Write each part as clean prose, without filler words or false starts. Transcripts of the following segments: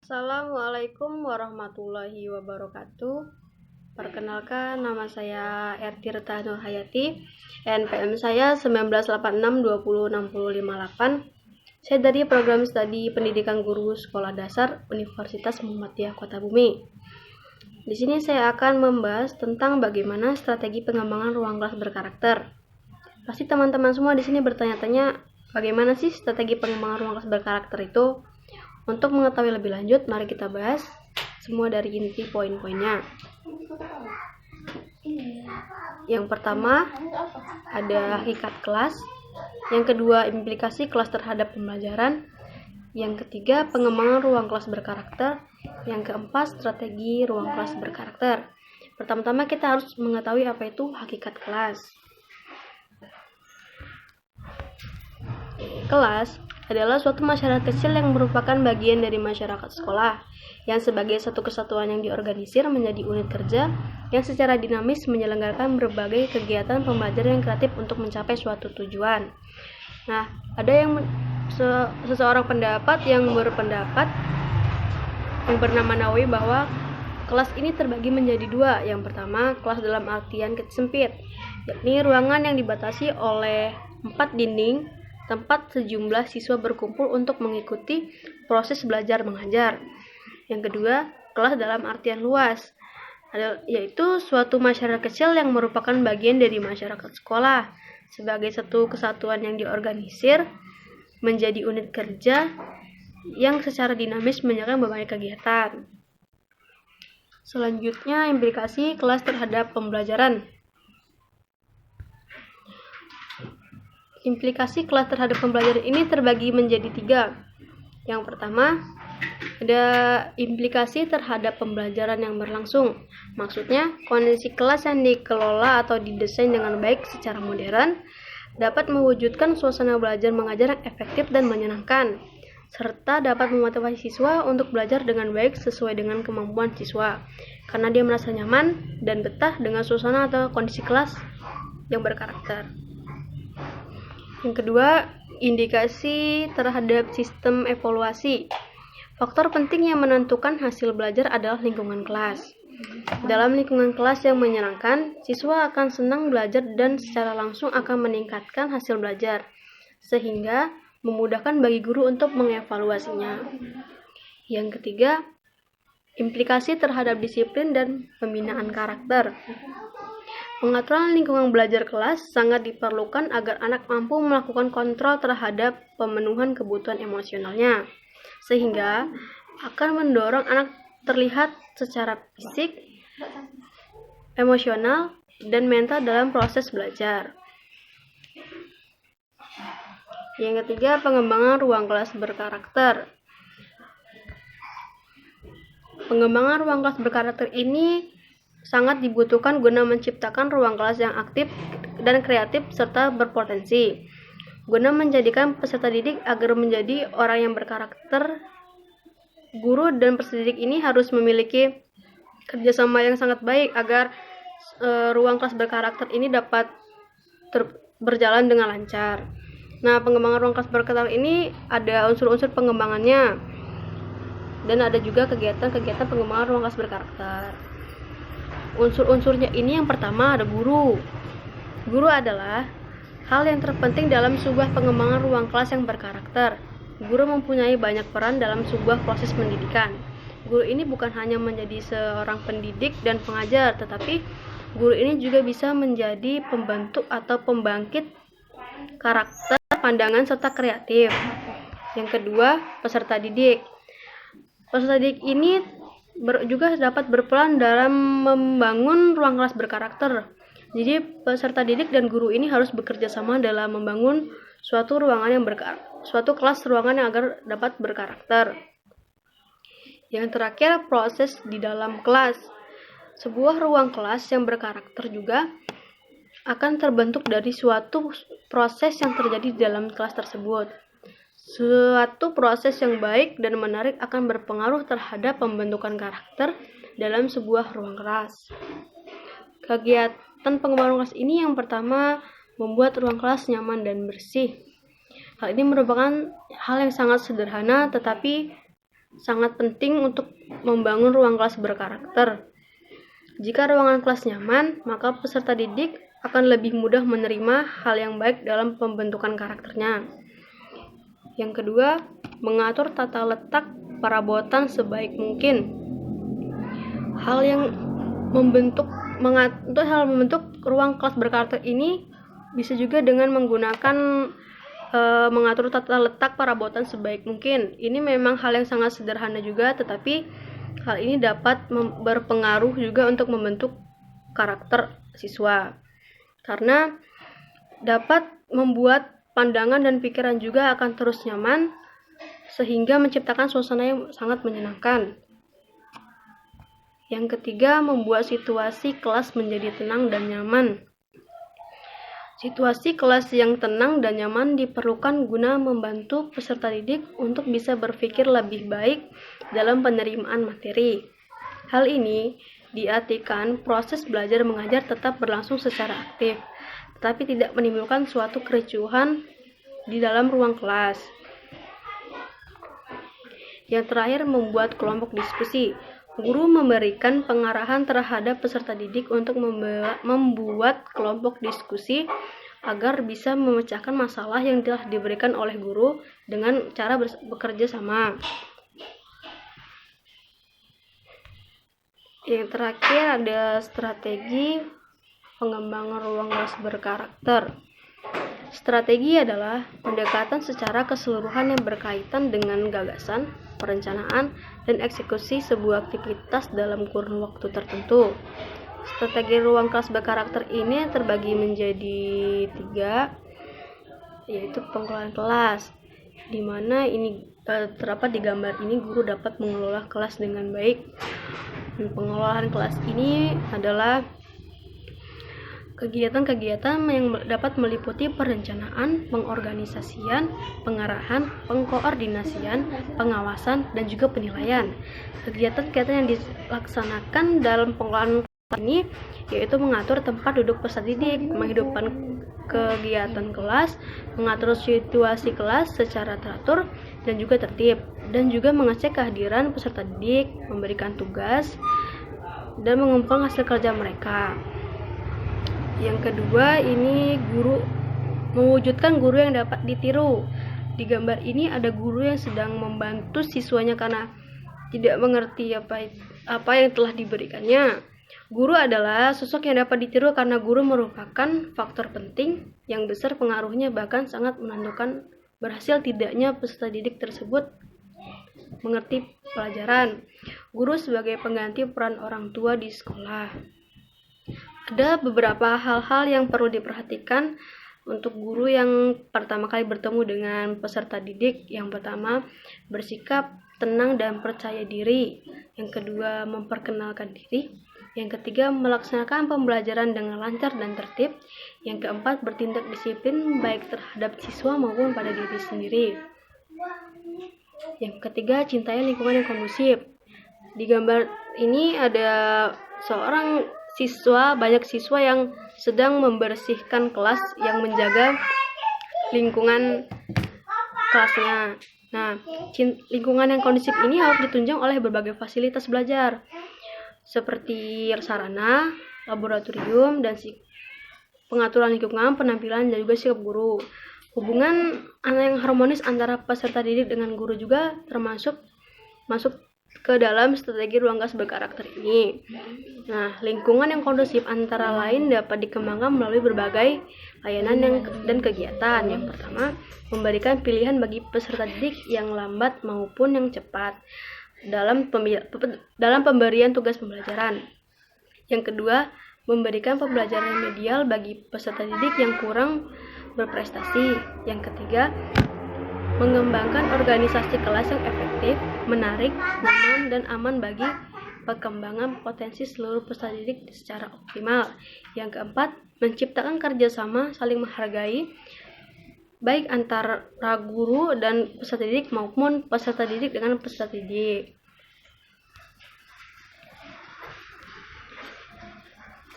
Assalamualaikum warahmatullahi wabarakatuh. Perkenalkan, nama saya Ertirta Nurhayati. NPM saya 1986206058. Saya dari program studi Pendidikan Guru Sekolah Dasar Universitas Muhammadiyah Kota Bumi. Di sini saya akan membahas tentang bagaimana strategi pengembangan ruang kelas berkarakter. Pasti teman-teman semua di sini bertanya-tanya, bagaimana sih strategi pengembangan ruang kelas berkarakter itu? Untuk mengetahui lebih lanjut, mari kita bahas semua dari inti poin-poinnya. Yang pertama, ada hakikat kelas. Yang kedua, implikasi kelas terhadap pembelajaran. Yang ketiga, pengembangan ruang kelas berkarakter. Yang keempat, strategi ruang kelas berkarakter. Pertama-tama kita harus mengetahui apa itu hakikat kelas. Kelas adalah suatu masyarakat kecil yang merupakan bagian dari masyarakat sekolah, yang sebagai satu kesatuan yang diorganisir menjadi unit kerja yang secara dinamis menyelenggarakan berbagai kegiatan pembelajaran yang kreatif untuk mencapai suatu tujuan. Nah, ada yang seseorang pendapat yang berpendapat yang bernama Nawawi bahwa kelas ini terbagi menjadi dua. Yang pertama, kelas dalam artian sempit, yakni ruangan yang dibatasi oleh 4 dinding, tempat sejumlah siswa berkumpul untuk mengikuti proses belajar mengajar. Yang kedua, kelas dalam artian luas, yaitu suatu masyarakat kecil yang merupakan bagian dari masyarakat sekolah, sebagai satu kesatuan yang diorganisir menjadi unit kerja yang secara dinamis menjalankan berbagai kegiatan. Selanjutnya, implikasi kelas terhadap pembelajaran. Implikasi kelas terhadap pembelajaran ini terbagi menjadi 3. Yang pertama, ada implikasi terhadap pembelajaran yang berlangsung. Maksudnya, kondisi kelas yang dikelola atau didesain dengan baik secara modern dapat mewujudkan suasana belajar mengajar yang efektif dan menyenangkan, serta dapat memotivasi siswa untuk belajar dengan baik sesuai dengan kemampuan siswa, karena dia merasa nyaman dan betah dengan suasana atau kondisi kelas yang berkarakter. Yang kedua, indikasi terhadap sistem evaluasi. Faktor penting yang menentukan hasil belajar adalah lingkungan kelas. Dalam lingkungan kelas yang menyenangkan, siswa akan senang belajar dan secara langsung akan meningkatkan hasil belajar, sehingga memudahkan bagi guru untuk mengevaluasinya. Yang ketiga, implikasi terhadap disiplin dan pembinaan karakter. Pengaturan lingkungan belajar kelas sangat diperlukan agar anak mampu melakukan kontrol terhadap pemenuhan kebutuhan emosionalnya, sehingga akan mendorong anak terlihat secara fisik, emosional, dan mental dalam proses belajar. Yang ketiga, pengembangan ruang kelas berkarakter. Pengembangan ruang kelas berkarakter ini sangat dibutuhkan guna menciptakan ruang kelas yang aktif dan kreatif serta berpotensi, guna menjadikan peserta didik agar menjadi orang yang berkarakter. Guru dan peserta didik ini harus memiliki kerjasama yang sangat baik agar ruang kelas berkarakter ini dapat berjalan dengan lancar. Nah, pengembangan ruang kelas berkarakter ini ada unsur-unsur pengembangannya, dan ada juga kegiatan-kegiatan pengembangan ruang kelas berkarakter. Unsur-unsurnya ini yang pertama ada guru. Guru adalah hal yang terpenting dalam sebuah pengembangan ruang kelas yang berkarakter. Guru mempunyai banyak peran dalam sebuah proses pendidikan. Guru ini bukan hanya menjadi seorang pendidik dan pengajar, tetapi guru ini juga bisa menjadi pembentuk atau pembangkit karakter, pandangan, serta kreatif. Yang kedua, peserta didik. Peserta didik ini juga dapat berperan dalam membangun ruang kelas berkarakter. Jadi peserta didik dan guru ini harus bekerja sama dalam membangun suatu kelas ruangan yang agar dapat berkarakter. Yang terakhir, proses di dalam kelas. Sebuah ruang kelas yang berkarakter juga akan terbentuk dari suatu proses yang terjadi di dalam kelas tersebut. Suatu proses yang baik dan menarik akan berpengaruh terhadap pembentukan karakter dalam sebuah ruang kelas. Kegiatan pengembangan ruang kelas ini yang pertama, membuat ruang kelas nyaman dan bersih. Hal ini merupakan hal yang sangat sederhana tetapi sangat penting untuk membangun ruang kelas berkarakter. Jika ruangan kelas nyaman, maka peserta didik akan lebih mudah menerima hal yang baik dalam pembentukan karakternya. Yang kedua, mengatur tata letak perabotan sebaik mungkin. Untuk membentuk ruang kelas berkarakter ini bisa juga dengan menggunakan mengatur tata letak perabotan sebaik mungkin. Ini memang hal yang sangat sederhana juga, tetapi hal ini dapat berpengaruh juga untuk membentuk karakter siswa, karena dapat membuat pandangan dan pikiran juga akan terus nyaman, sehingga menciptakan suasana yang sangat menyenangkan. Yang ketiga, membuat situasi kelas menjadi tenang dan nyaman. Situasi kelas yang tenang dan nyaman diperlukan guna membantu peserta didik untuk bisa berpikir lebih baik dalam penerimaan materi. Hal ini diartikan proses belajar mengajar tetap berlangsung secara aktif, tetapi tidak menimbulkan suatu kericuhan di dalam ruang kelas. Yang terakhir, membuat kelompok diskusi. Guru memberikan pengarahan terhadap peserta didik untuk membuat kelompok diskusi agar bisa memecahkan masalah yang telah diberikan oleh guru dengan cara bekerja sama. Yang terakhir ada strategi pengembangan ruang kelas berkarakter. Strategi adalah pendekatan secara keseluruhan yang berkaitan dengan gagasan, perencanaan, dan eksekusi sebuah aktivitas dalam kurun waktu tertentu. Strategi ruang kelas berkarakter ini terbagi menjadi 3, yaitu pengelolaan kelas, di mana ini terdapat di gambar ini guru dapat mengelola kelas dengan baik. Pengelolaan kelas ini adalah kegiatan-kegiatan yang dapat meliputi perencanaan, pengorganisasian, pengarahan, pengkoordinasian, pengawasan, dan juga penilaian. Kegiatan-kegiatan yang dilaksanakan dalam pengelolaan ini yaitu mengatur tempat duduk peserta didik, menghidupkan kegiatan kelas, mengatur situasi kelas secara teratur dan juga tertib, dan juga mengecek kehadiran peserta didik, memberikan tugas, dan mengumpulkan hasil kerja mereka. Yang kedua, ini mewujudkan guru yang dapat ditiru. Di gambar ini ada guru yang sedang membantu siswanya karena tidak mengerti apa yang telah diberikannya. Guru adalah sosok yang dapat ditiru karena guru merupakan faktor penting yang besar pengaruhnya, bahkan sangat menentukan berhasil tidaknya peserta didik tersebut mengerti pelajaran. Guru sebagai pengganti peran orang tua di sekolah. Ada beberapa hal-hal yang perlu diperhatikan untuk guru yang pertama kali bertemu dengan peserta didik. Yang pertama, bersikap tenang dan percaya diri. Yang kedua, memperkenalkan diri. Yang ketiga, melaksanakan pembelajaran dengan lancar dan tertib. Yang keempat, bertindak disiplin baik terhadap siswa maupun pada diri sendiri. Yang ketiga, cintai lingkungan yang kondusif. Di gambar ini ada banyak siswa yang sedang membersihkan kelas yang menjaga lingkungan kelasnya. Nah, lingkungan yang kondusif ini harus ditunjang oleh berbagai fasilitas belajar seperti sarana, laboratorium, dan pengaturan lingkungan, penampilan, dan juga sikap guru. Hubungan yang harmonis antara peserta didik dengan guru juga masuk ke dalam strategi ruang kelas berkarakter ini. Nah, lingkungan yang kondusif antara lain dapat dikembangkan melalui berbagai layanan dan kegiatan. Yang pertama, memberikan pilihan bagi peserta didik yang lambat maupun yang cepat dalam pemberian tugas pembelajaran. Yang kedua, memberikan pembelajaran remedial bagi peserta didik yang kurang berprestasi. Yang ketiga, mengembangkan organisasi kelas yang efektif, menarik, nyaman, dan aman bagi perkembangan potensi seluruh peserta didik secara optimal. Yang keempat, menciptakan kerjasama saling menghargai, baik antara guru dan peserta didik maupun peserta didik dengan peserta didik.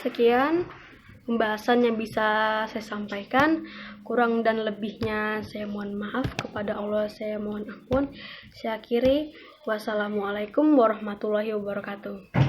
Sekian pembahasan yang bisa saya sampaikan. Kurang dan lebihnya saya mohon maaf, kepada Allah saya mohon ampun. Saya akhiri, wassalamualaikum warahmatullahi wabarakatuh.